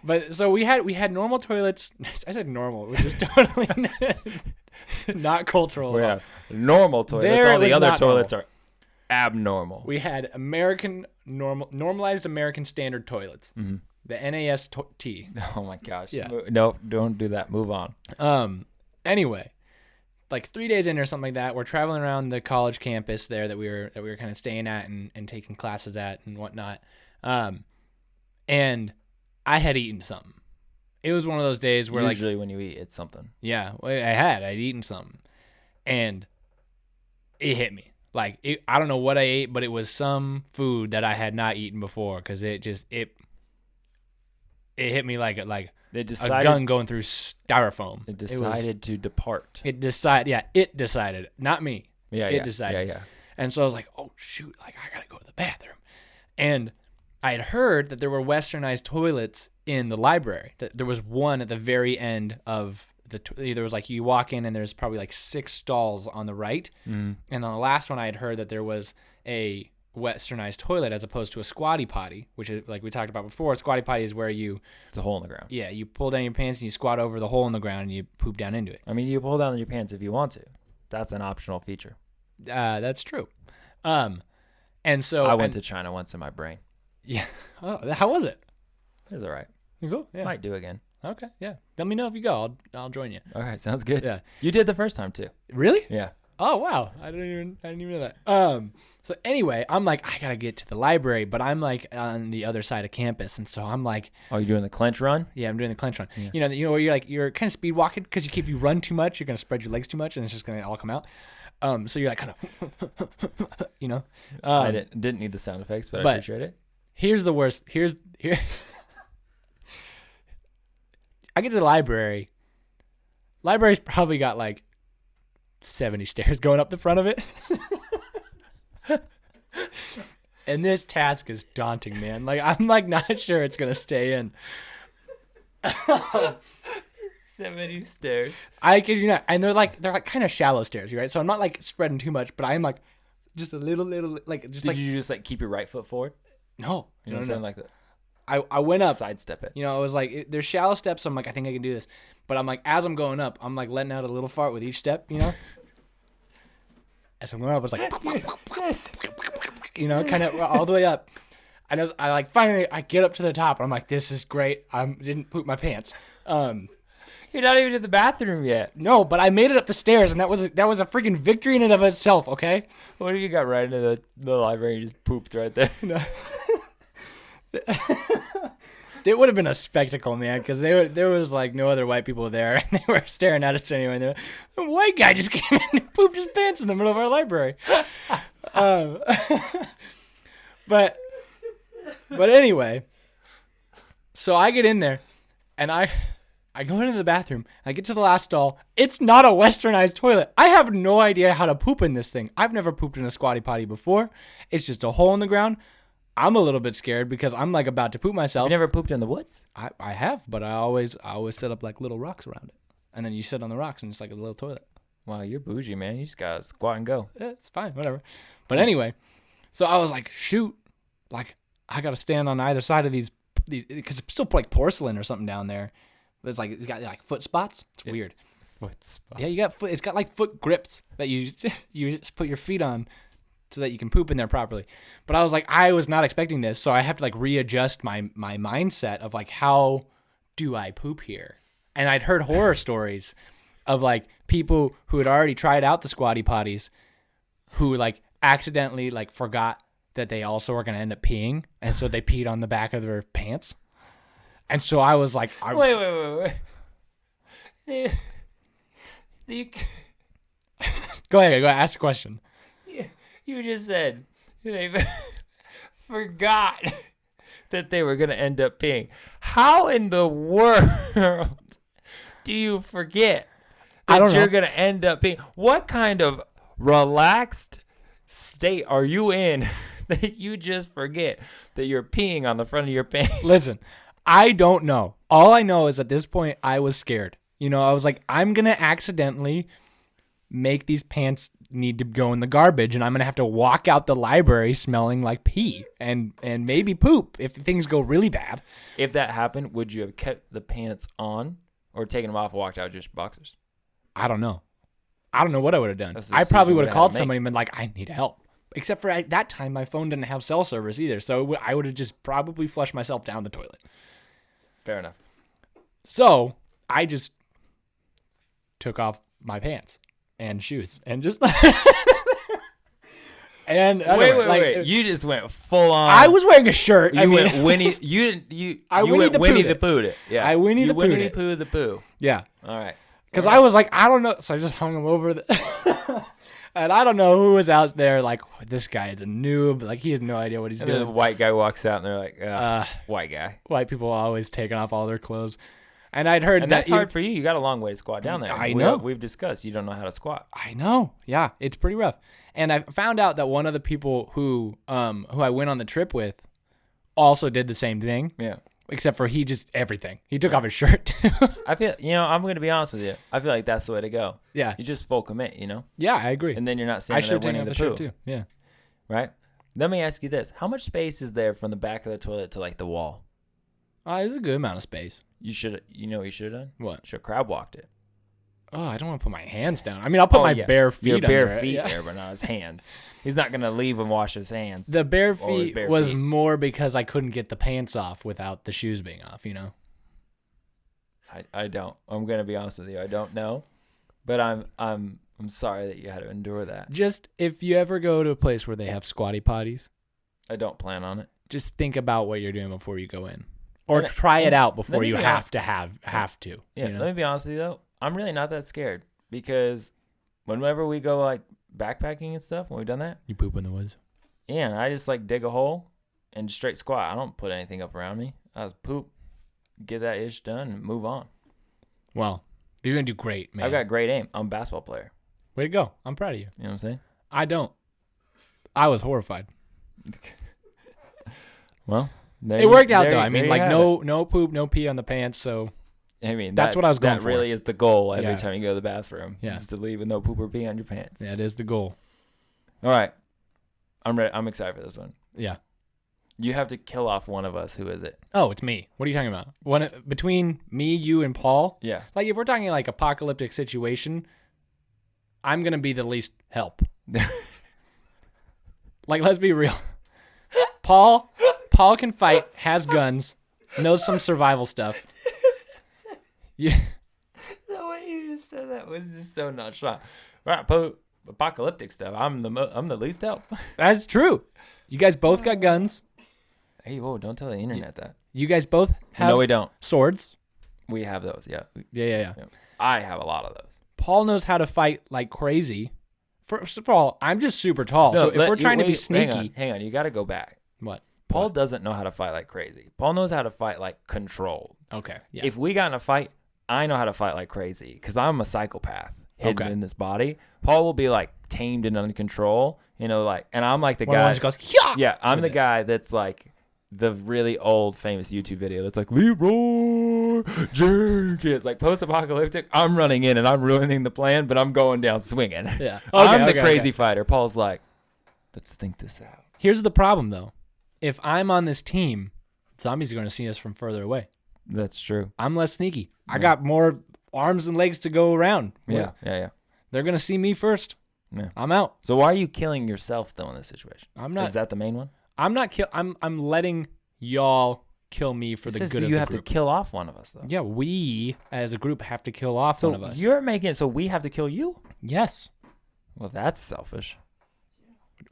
But so we had normal toilets. I said normal, which is totally not cultural. We at all. have normal toilets. There All it the was other not toilets normal. are abnormal. We had normalized American standard toilets. Mm-hmm. The NAST. Oh my gosh. Yeah. No, don't do that. Move on. Anyway, like 3 days in or something like that, we're traveling around the college campus there that we were kind of staying at and taking classes at and whatnot. And I had eaten something. It was one of those days where Usually when you eat, it's something. yeah, I'd eaten something, and it hit me. Like I don't know what I ate, but it was some food that I had not eaten before because it hit me like They a decided. gun going through styrofoam. It decided to depart. It decided, not me. Yeah, it yeah. decided. Yeah. And so I was like, oh shoot, like I gotta go to the bathroom. And I had heard that there were westernized toilets in the library. That there was one at the very end of there was like you walk in and there's probably like 6 stalls on the right. Mm. And on the last one I had heard that there was a westernized toilet as opposed to a squatty potty, which is like we talked about before. A squatty potty is where you It's a hole in the ground. you pull down your pants and you squat over the hole in the ground and you poop down into it. I mean, you pull down your pants if you want to. That's an optional feature. That's true. And so I went to China once in my brain. yeah. Oh, how was it? It was all right. Cool. Yeah. Might do again. Okay. Yeah. Let me know if you go. I'll join you. All right, sounds good. Yeah. You did the first time too. Really? Yeah. Oh wow. I didn't even know that. So anyway, I'm like I gotta get to the library, but I'm like on the other side of campus, and so I'm like, Oh, you doing the clench run? yeah, I'm doing the clench run. Yeah. You know where you're kind of speed walking because if you run too much, you're gonna spread your legs too much, and it's just gonna all come out. So you're like kind of, you know. I didn't need the sound effects, but I but- appreciate it. Here's the worst. Here. I get to the library. Library's probably got like 70 stairs going up the front of it. And this task is daunting, man. Like I'm like not sure it's gonna stay in. 70 stairs. I kid you not. And they're like kind of shallow stairs, right? So I'm not like spreading too much, but I'm like just a little like just Did like you just like keep your right foot forward? no. You know what I'm saying? Like that. I went up. Sidestep it. You know, I was like, there's shallow steps. So I'm like, I think I can do this. But I'm like, as I'm going up, I'm like letting out a little fart with each step, you know? As I'm going up, I was like, you know, kind of all the way up. And I like finally I get up to the top. I'm like, this is great. I didn't poop my pants. You're not even in the bathroom yet. No, but I made it up the stairs, and that was a freaking victory in and of itself. Okay. What if you got right into the library and just pooped right there? It would have been a spectacle, man, because there was like no other white people there, and they were staring at us anyway. And they're like, a white guy just came in and pooped his pants in the middle of our library. But anyway, so I get in there, and I go into the bathroom. I get to the last stall. It's not a westernized toilet. I have no idea how to poop in this thing. I've never pooped in a squatty potty before. It's just a hole in the ground. I'm a little bit scared because I'm like about to poop myself. You never pooped in the woods? I have, but I always set up like little rocks around it, and then you sit on the rocks and it's like a little toilet. Wow, you're bougie, man. You just gotta squat and go. It's fine, whatever. But anyway, so I was like, shoot, like I gotta stand on either side of these because it's still like porcelain or something down there. But it's got like foot spots. It's weird. Foot spot. Yeah, you got foot. It's got like foot grips that you just put your feet on so that you can poop in there properly. But I was like, I was not expecting this, so I have to like readjust my mindset of like, how do I poop here? And I'd heard horror stories of like people who had already tried out the squatty potties who like accidentally like forgot that they also were going to end up peeing, and so they peed on the back of their pants. And so I was like, Wait. Go ahead, ask a question. You just said they forgot that they were going to end up peeing. How in the world do you forget I don't that know. you're going to end up peeing? What kind of relaxed state are you in that you just forget that you're peeing on the front of your pants? Listen, I don't know. All I know is at this point I was scared. You know, I was like, I'm going to accidentally make these pants need to go in the garbage, and I'm going to have to walk out the library smelling like pee and maybe poop if things go really bad. If that happened, would you have kept the pants on or taken them off and walked out with just boxers? I don't know. I don't know what I would have done. That's the I probably decision would we have had called to make. somebody and been like, I need help. Except for at that time, my phone didn't have cell service either, so I would have just probably flushed myself down the toilet. Fair enough. So I just took off my pants and shoes and just and Wait. You just went full on. I was wearing a shirt. You went Winnie. You didn't. I you Winnie went the Winnie Poohed the it. Poohed it. Yeah. I Winnie You the Poohed Winnie it. Pooh the Pooh. Yeah, All right. because I was like, I don't know, so I just hung them over the. And I don't know who was out there like, oh, this guy is a noob. Like, he has no idea what he's And then the doing. white guy walks out, and they're like, white guy. White people are always taking off all their clothes. And I'd heard And that that's hard for you. You got a long way to squat down there. I know. We've discussed you don't know how to squat. I know. Yeah, it's pretty rough. And I found out that one of the people who I went on the trip with also did the same thing, Yeah. except for he just everything. He took off his shirt. I feel, I'm going to be honest with you. I feel like that's the way to go. Yeah. You just full commit, Yeah, I agree. And then you're not I standing should there have taken winning off the the poo. shirt too. Yeah. Right? Let me ask you this. How much space is there from the back of the toilet to like the wall? There's a good amount of space. You know what you should have done? What? Should have crab walked it. Oh, I don't want to put my hands down. I mean, I'll put my bare feet Your bare under it, feet yeah. there, but not his hands. He's not going to leave and wash his hands. The bare Or his feet bare was feet. more because I couldn't get the pants off without the shoes being off, I don't. I'm going to be honest with you. I don't know. But I'm sorry that you had to endure that. Just if you ever go to a place where they have squatty potties, I don't plan on it. just think about what you're doing before you go in. Or And- try it and out let before me you be have honest- to. Yeah, you know? let me be honest with you though. I'm really not that scared because whenever we go like backpacking and stuff, when we've done that, You poop in the woods. yeah, and I just like dig a hole and straight squat. I don't put anything up around me. I just poop, get that ish done, and move on. Well, you're going to do great, man. I've got great aim. I'm a basketball player. Way to go. I'm proud of you. You know what I'm saying? I don't. I was horrified. Well, It worked out, though. I mean, like, no poop, no pee on the pants, so I mean, That's what I was going That for. really is the goal every Yeah. time you go to the bathroom. Yeah. Is to leave with no poop or pee on your pants. that is the goal. All right. I'm ready. I'm excited for this one. Yeah. You have to kill off one of us. Who is it? Oh, it's me. What are you talking about? Between me, you, and Paul? Yeah. Like, if we're talking like apocalyptic situation, I'm going to be the least help. Like, let's be real. Paul can fight, has guns, knows some survival stuff. Yeah. The way you just said that was just so not shot. Right, apocalyptic stuff. I'm the least help. That's true. You guys both got guns. Hey, whoa! Don't tell the internet that. You guys both have No, we don't. swords. We have those. Yeah. Yeah. I have a lot of those. Paul knows how to fight like crazy. First of all, I'm just super tall. No, so if we're trying to be wait, sneaky. hang on. You got to go back. What? Paul doesn't know how to fight like crazy. Paul knows how to fight like controlled. Okay. Yeah. If we got in a fight, I know how to fight like crazy because I'm a psychopath hidden Okay. in this body. Paul will be like tamed and under control, like, and I'm like the One of guy. the ones goes, yeah. Yeah, I'm with the it. guy that's like the really old famous YouTube video that's like Leroy Jenkins, like post-apocalyptic. I'm running in and I'm ruining the plan, but I'm going down swinging. Yeah. I'm the crazy fighter. Paul's like, let's think this out. Here's the problem, though. If I'm on this team, zombies are going to see us from further away. That's true. I'm less sneaky. I got more arms and legs to go around. Yeah. They're going to see me first. Yeah. I'm out. So why are you killing yourself though in this situation? I'm not. Is that the main one? I'm not I'm letting y'all kill me for It the says good of you the have group. to kill off one of us though. Yeah, we as a group have to kill off So one of us. you're making it so we have to kill you? Yes. Well, that's selfish.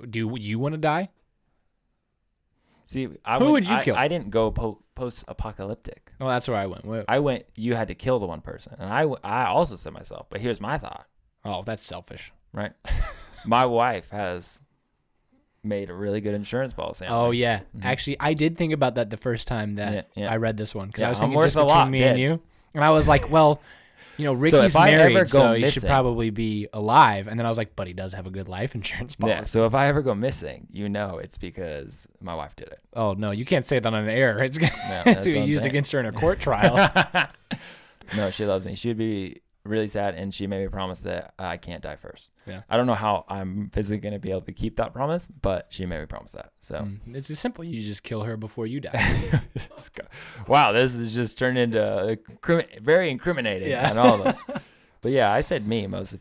Do you want to die? See, Who would you kill? I didn't go post-apocalyptic. Oh, that's where I went. I went. You had to kill the one person, and I also said myself. But here's my thought. Oh, that's selfish. Right, my wife has made a really good insurance policy. Oh yeah, actually, I did think about that the first time that Yeah. I read this one because Yeah, I was I'm thinking worth just a between lot me dead. and you, and I was like, well, Ricky's if I ever married, go so he should missing- probably be alive. And then I was like, but he does have a good life insurance policy. Yeah. So if I ever go missing, it's because my wife did it. Oh no, you can't say that on air. It's going that's to be what I'm used saying. against her in a court trial. No, she loves me. She'd be really sad, and she made me promise that I can't die first. Yeah. I don't know how I'm physically going to be able to keep that promise, but she made me promise that. So, It's just simple. You just kill her before you die. wow, this has just turned into very incriminating on all of us. But yeah, I said me mostly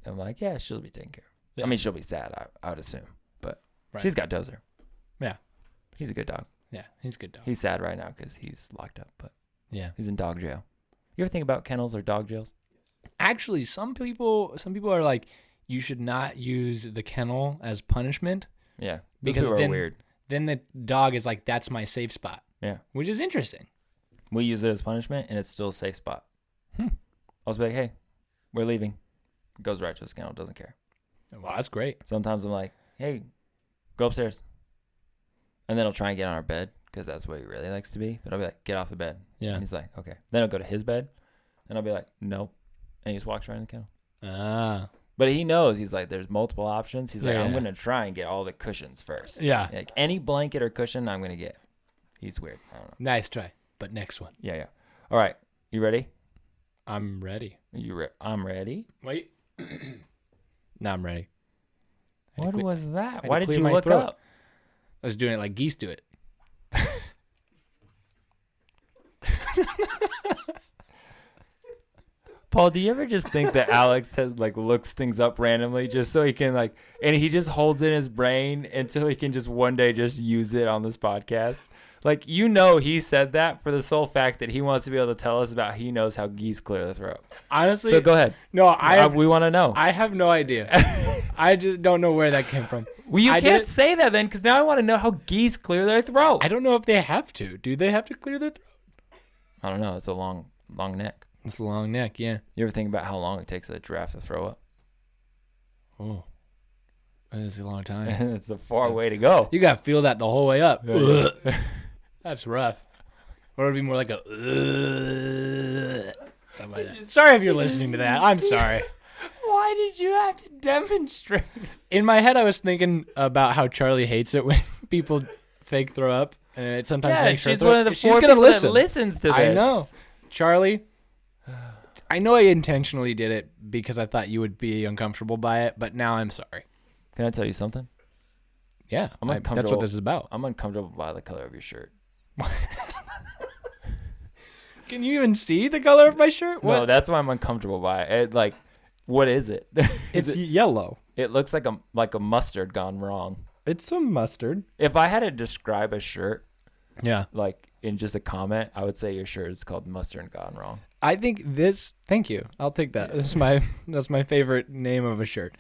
I'm like, yeah, she'll be taken care of. Yeah. I mean, she'll be sad, I would assume, but Right. she's got Dozer. Yeah. He's a good dog. Yeah, he's a good dog. He's sad right now because he's locked up, but Yeah. he's in dog jail. You ever think about kennels or dog jails? Actually, some people are like, you should not use the kennel as punishment Yeah. Those because people are then weird. then the dog is like, that's my safe spot. Yeah. Which is interesting. We use it as punishment, and it's still a safe spot. Hmm. I'll just be like, hey, we're leaving. Goes right to his kennel, doesn't care. Well, that's great. Sometimes I'm like, hey, go upstairs. And then he'll try and get on our bed because that's where he really likes to be. But I'll be like, get off the bed. Yeah. And he's like, okay. Then I'll go to his bed, and I'll be like, no. And he just walks right in the kennel. Ah. But he knows, he's like, there's multiple options. He's like, Yeah, I'm yeah. going to try and get all the cushions first. Yeah. Like any blanket or cushion, I'm going to get. He's weird. I don't know. Nice try. But next one. Yeah. All right. You ready? I'm ready. I'm ready. Wait. Now I'm ready. I had What to cle- was I that? had Why to did clear you my look throat. up? I was doing it like geese do it. Paul, do you ever just think that Alex has looks things up randomly just so he can and he just holds it in his brain until he can just one day just use it on this podcast? He said that for the sole fact that he wants to be able to tell us about he knows how geese clear their throat. Honestly, So go ahead. no, We want to know. I have no idea. I just don't know where that came from. Well, you I can't did- say that then because now I want to know how geese clear their throat. I don't know if they have to. Do they have to clear their throat? I don't know. It's a long neck. It's a long neck, yeah. You ever think about how long it takes a giraffe to throw up? Oh, that is a long time. It's a far way to go. You gotta feel that the whole way up. Yeah. That's rough. Or it'd be more like a something like that. Sorry if you're listening to that. I'm sorry. Why did you have to demonstrate? In my head, I was thinking about how Charlie hates it when people fake throw up, and it sometimes Yeah, makes her she's throw- one of the she's four gonna people listen. that listens to this. I know, Charlie. I know I intentionally did it because I thought you would be uncomfortable by it, but now I'm sorry. Can I tell you something? Yeah, I'm that's uncomfortable. what this is about. I'm uncomfortable by the color of your shirt. Can you even see the color of my shirt? No, that's why I'm uncomfortable by it. What is it? It's yellow. It looks like a mustard gone wrong. It's some mustard. If I had to describe a shirt, Yeah. in just a comment, I would say your shirt is called mustard gone wrong. I think this. Thank you. I'll take that. That's my favorite name of a shirt.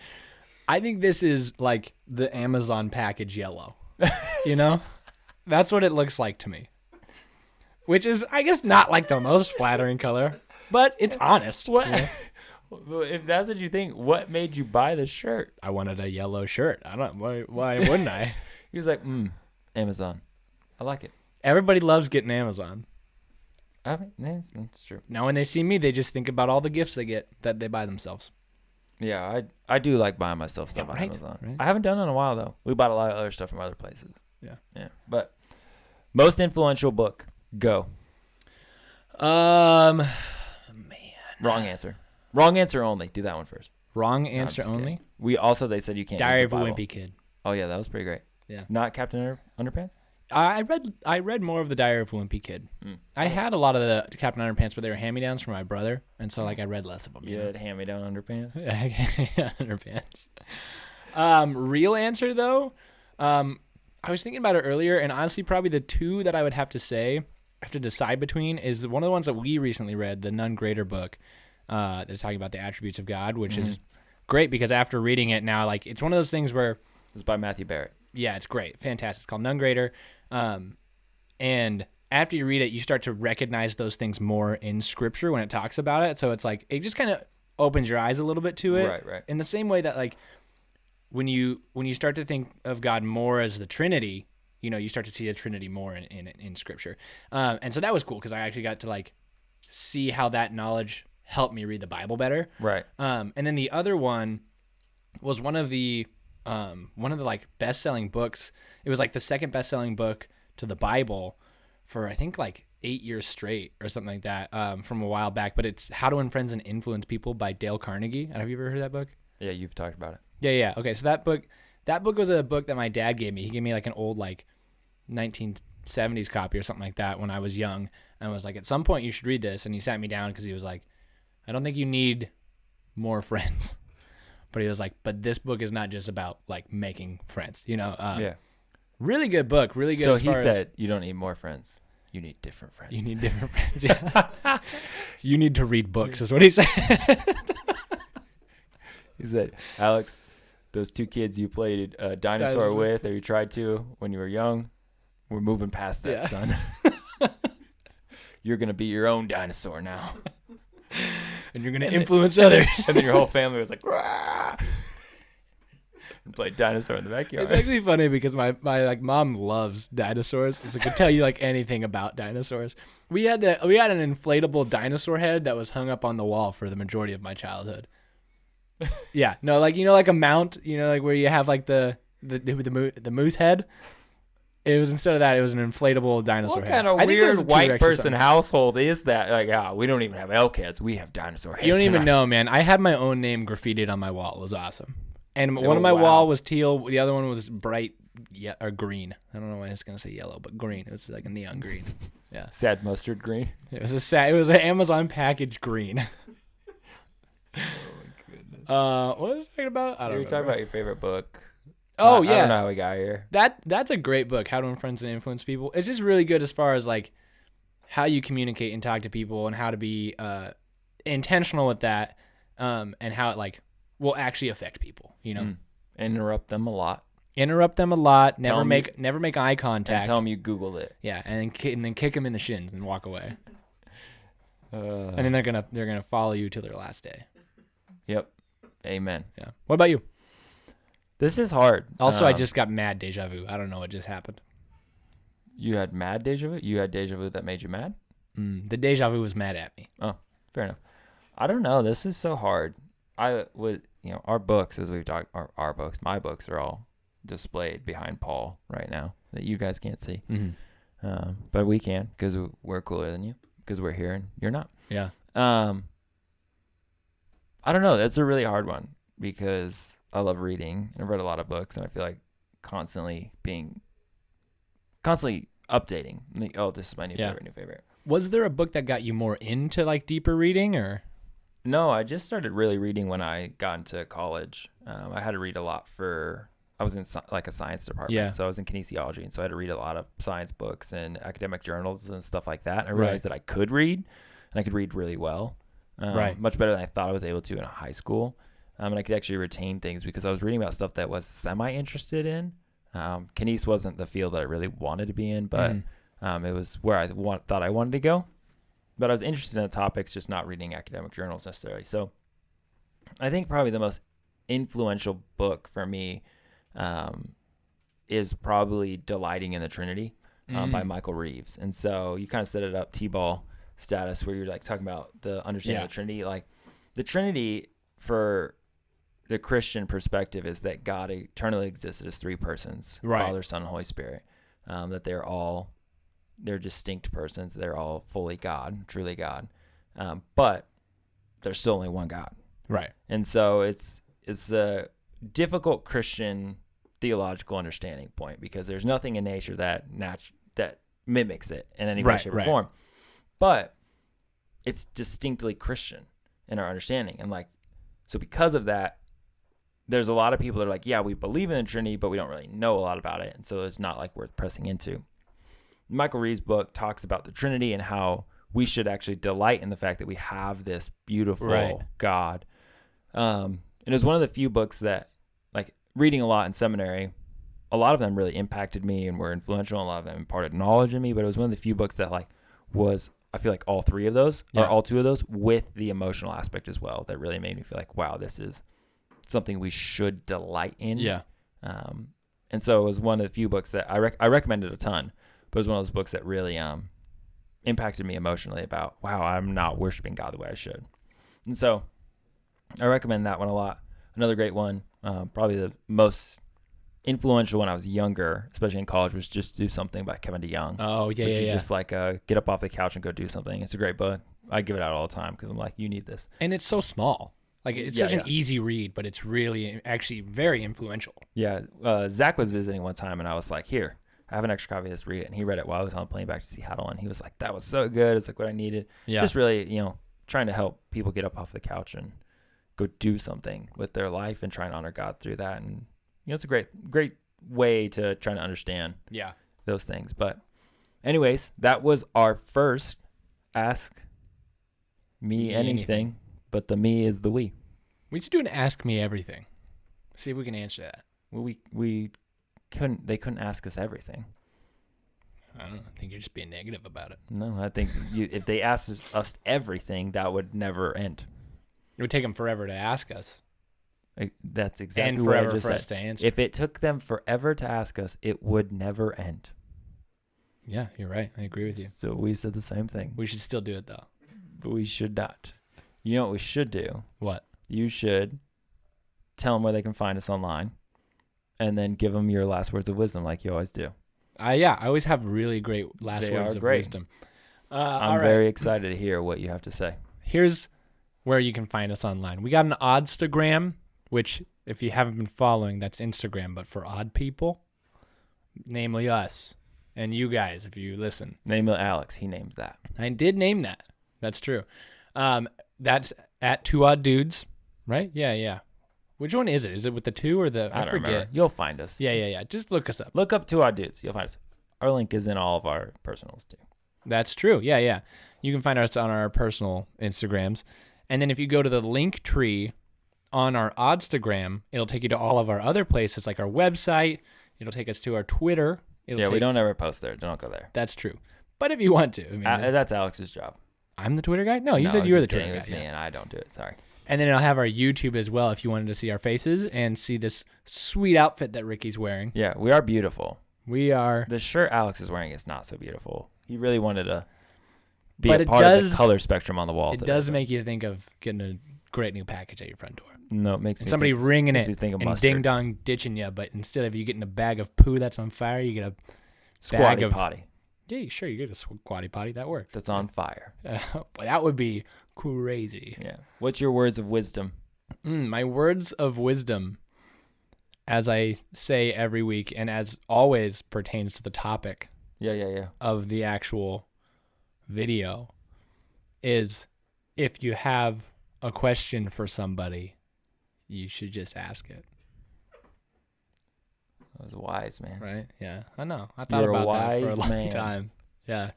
I think this is like the Amazon package yellow. You know, that's what it looks like to me. Which is, I guess, not like the most flattering color, but it's honest. What? you know? Well, if that's what you think, what made you buy the shirt? I wanted a yellow shirt. I don't. Why wouldn't I? He was like, Amazon. I like it. Everybody loves getting Amazon. I mean, that's true. Now, when they see me, they just think about all the gifts they get that they buy themselves. Yeah, I do like buying myself stuff Yeah, on right, Amazon. right. I haven't done it in a while though. We bought a lot of other stuff from other places. Yeah. Yeah. But most influential book. Go. Man. Wrong answer. Wrong answer only. Do that one first. Wrong No, I'm answer just only. kidding. They said you can't Diary use of the a Bible. Wimpy Kid. Oh yeah, that was pretty great. Yeah. Not Captain Underpants? I read more of the Diary of a Wimpy Kid. I had a lot of the Captain Underpants, but they were hand-me-downs from my brother, and so I read less of them. You had hand-me-down underpants? Underpants. Real answer though, I was thinking about it earlier, and honestly, probably the two that I would have to decide between is one of the ones that we recently read, the None Greater book. They're talking about the attributes of God, which is great because after reading it now, it's one of those things where It's by Matthew Barrett. yeah, it's great. Fantastic. It's called None Greater. And after you read it, you start to recognize those things more in scripture when it talks about it. So it's it just kind of opens your eyes a little bit to it. Right. In the same way that when you start to think of God more as the Trinity, you start to see the Trinity more in Scripture. And so that was cool because I actually got to like see how that knowledge helped me read the Bible better. Right. And then the other one was one of the like best-selling books. It was like the second best-selling book to the Bible for I think like 8 years straight or something like that, from a while back. But it's How to Win Friends and Influence People by Dale Carnegie. Have you ever heard of that book? Yeah, you've talked about it. Yeah. Okay, so that book was a book that my dad gave me. He gave me like an old like 1970s copy or something like that when I was young, and was like, at some point you should read this. And he sat me down because he was like, I don't think you need more friends. But he was like, but this book is not just about like making friends, Yeah. Really good book, really good. So as he far as, said, you don't need more friends. You need different friends. you need different friends. Yeah. You need to read books, is what he said. He said, Alex, those two kids you played dinosaur with, or you tried to when you were young, we're moving past that, son. You're going to be your own dinosaur now. And you're going to influence others. And then your whole family was like, "Rah!" And played dinosaur in the backyard. It's actually funny because my like mom loves dinosaurs. So I could tell you like anything about dinosaurs. We had an inflatable dinosaur head that was hung up on the wall for the majority of my childhood. Yeah, no, like like a mount, like where you have like the moose head. It was, instead of that, it was an inflatable dinosaur What head. kind of I think it was a weird white T-Rex or person something. household is that? Like, we don't even have elk heads. We have dinosaur heads. You don't even now. know, man. I had my own name graffitied on my wall. It was awesome. And one of my wow. wall was teal. The other one was bright or green. I don't know why I was going to say yellow, but green. It was like a neon green. Yeah. Sad mustard green. It was an Amazon package green. Oh, my goodness. What was I talking about? I don't know. You were talking about your favorite book. Oh, I yeah. don't know how we got here. That's a great book, How to Win Friends and Influence People. It's just really good as far as like how you communicate and talk to people and how to be intentional with that, and how it like will actually affect people, Interrupt them a lot. Interrupt them a lot, Tell never 'em make eye And contact. tell them you Googled it. Yeah, and then kick them in the shins and walk away. And And then they're gonna follow you till their last day. Yep. Amen. Yeah. What about you? This is hard. Also, I just got mad deja vu. I don't know what just happened. You had mad deja vu? You had deja vu that made you mad? The deja vu was mad at me. Oh, fair enough. I don't know. This is so hard. Our books, as we've talked, our books, my books are all displayed behind Paul right now that you guys can't see. Mm-hmm. But we can because we're cooler than you because we're here and you're not. Yeah. I don't know. That's a really hard one because I love reading and I've read a lot of books and I feel like constantly updating. Like, oh, this is my new favorite. Was there a book that got you more into like deeper reading or? No, I just started really reading when I got into college. I had to read a lot I was in like a science department, Yeah. so I was in kinesiology, and so I had to read a lot of science books and academic journals and stuff like that. And I realized that I could read, and I could read really well, Right. much better than I thought I was able to in high school. And I could actually retain things because I was reading about stuff that was semi-interested in. Kines wasn't the field that I really wanted to be in, but it was where I thought I wanted to go. But I was interested in the topics, just not reading academic journals necessarily. So I think probably the most influential book for me is probably Delighting in the Trinity by Michael Reeves. And so you kind of set it up T-ball status where you're like talking about the understanding of the Trinity. Like the Trinity for the Christian perspective is that God eternally existed as three persons, Father, Son, and Holy Spirit, that they're distinct persons. They're all fully God, truly God. But there's still only one God. Right. And so it's a difficult Christian theological understanding point because there's nothing in nature that mimics it in any way, shape, or form. But it's distinctly Christian in our understanding. And so because of that, there's a lot of people that are like, yeah, we believe in the Trinity, but we don't really know a lot about it. And so it's not like worth pressing into. Michael Reeves' book talks about the Trinity and how we should actually delight in the fact that we have this beautiful God. And it was one of the few books that, like, reading a lot in seminary, a lot of them really impacted me and were influential. A lot of them imparted knowledge in me, but it was one of the few books that, like, I feel like all three of those, or all two of those, with the emotional aspect as well, that really made me feel like, wow, this is something we should delight in. Yeah. And so it was one of the few books that I recommended a ton, but it was one of those books that really impacted me emotionally about, wow, I'm not worshiping God the way I should. And so I recommend that one a lot. Another great one, probably the most influential when I was younger, especially in college, was Just Do Something by Kevin DeYoung. Oh, yeah, which yeah, is yeah. just like get up off the couch and go do something. It's a great book. I give it out all the time because I'm like, you need this. And it's so small. Like, it's Yeah, such an yeah. easy read, but it's really actually very influential. Yeah. Zach was visiting one time and I was like, here, I have an extra copy of this, read it. And he read it while I was on the plane back to Seattle. And he was like, that was so good. It's like what I needed. Yeah. Just really, trying to help people get up off the couch and go do something with their life and try and honor God through that. And, it's a great way to try to understand Yeah. those things. But anyways, that was our first Ask Me Anything, but the me is the we. We should do an Ask Me Everything. See if we can answer that. Well, we they couldn't ask us everything. I don't know. I think you're just being negative about it. No, I think if they asked us everything, that would never end. It would take them forever to ask us. That's exactly And what I forever just for said. us to answer. If it took them forever to ask us, it would never end. Yeah, you're right. I agree with you. So we said the same thing. We should still do it, though. But we should not. You know what we should do? What? You should tell them where they can find us online and then give them your last words of wisdom like you always do. Yeah, I always have really great last They words are of great. wisdom. I'm all right. very excited to hear what you have to say. Here's where you can find us online. We got an Oddstagram, which, if you haven't been following, that's Instagram, but for odd people, namely us and you guys, if you listen. Name it Alex. He named that. I did name that. That's true. That's at Two Odd Dudes, right? Yeah. Which one is it? Is it with the two or the? I don't forget. remember. You'll find us. Yeah. Just look us up. Look up Two Odd Dudes. You'll find us. Our link is in all of our personals too. That's true. Yeah. You can find us on our personal Instagrams. And then if you go to the link tree on our Oddstagram, it'll take you to all of our other places, like our website. It'll take us to our Twitter. We don't ever post there. Don't go there. That's true. But if you want to. I mean, That's Alex's job. I'm the Twitter guy? No, you No, said I you were was the just Twitter kidding. guy. It was me, yeah. and I don't do it. Sorry. And then I'll have our YouTube as well if you wanted to see our faces and see this sweet outfit that Ricky's wearing. Yeah, we are beautiful. We are. The shirt Alex is wearing is not so beautiful. He really wanted to be But a it part of does- the color spectrum on the wall. It today, does so- make you think of getting a great new package at your front door. No, it makes And me somebody think, ringing makes it me think of and mustard. ding dong ditching you, but instead of you getting a bag of poo that's on fire, you get a bag Squatty of potty Yeah, sure, you get a squatty potty. That works. that's on fire. But that would be crazy. Yeah. What's your words of wisdom? My words of wisdom, as I say every week, and as always pertains to the topic Yeah. of the actual video, is if you have a question for somebody, you should just ask it. That was wise, man. Right? Yeah, I know. I thought You're a about that for a wise long man. time. Yeah.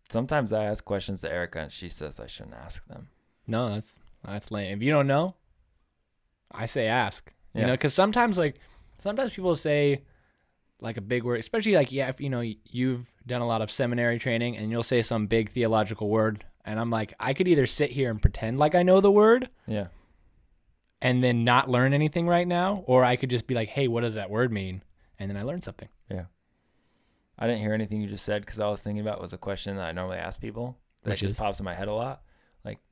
Sometimes I ask questions to Erica, and she says I shouldn't ask them. No, that's lame. If you don't know, I say ask. You Yeah. know, because sometimes people say like a big word, especially like if you've done a lot of seminary training, and you'll say some big theological word, and I'm like, I could either sit here and pretend like I know the word, Yeah. and then not learn anything right now, or I could just be like, hey, what does that word mean? And then I learned something. Yeah. I didn't hear anything you just said because all I was thinking about was a question that I normally ask people that Which just is? pops in my head a lot.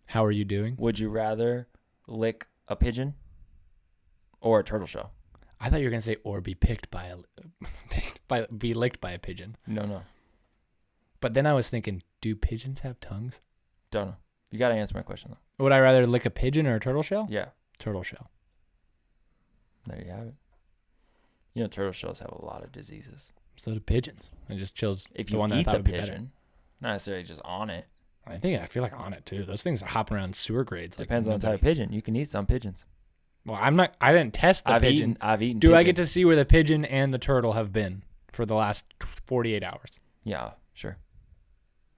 How are you doing? Would you rather lick a pigeon or a turtle shell? I thought you were gonna say or be picked by be licked by a pigeon. No. But then I was thinking, do pigeons have tongues? Don't know. You got to answer my question, though. Would I rather lick a pigeon or a turtle shell? Yeah. Turtle shell. There you have it. Turtle shells have a lot of diseases. So do pigeons. I just chose If the you one that I eat thought the would be better. pigeon, not necessarily just on it. I feel like on it too. Those things are hopping around sewer grades. Like Depends on the type of nobody. pigeon. You can eat some pigeons. Well, I didn't test the pigeon. I've eaten Do pigeon. I get to see where the pigeon and the turtle have been for the last 48 hours? Yeah, sure.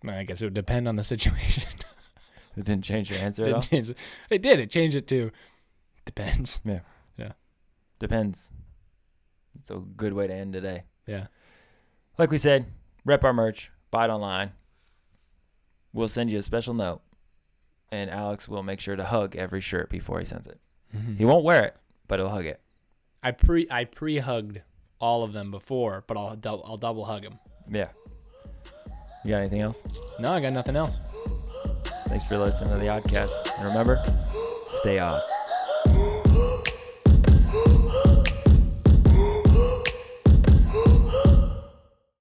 I guess it would depend on the situation. It didn't change your answer at all? Didn't change it. It did. It changed it to depends. Depends. It's a good way to end today. Yeah. Like we said, rep our merch, buy it online. We'll send you a special note and Alex will make sure to hug every shirt before he sends it. Mm-hmm. He won't wear it, but he'll hug it. I pre-hugged all of them before, but I'll double hug them. Yeah. You got anything else? No, I got nothing else. Thanks for listening to the Oddcast. And remember, stay odd.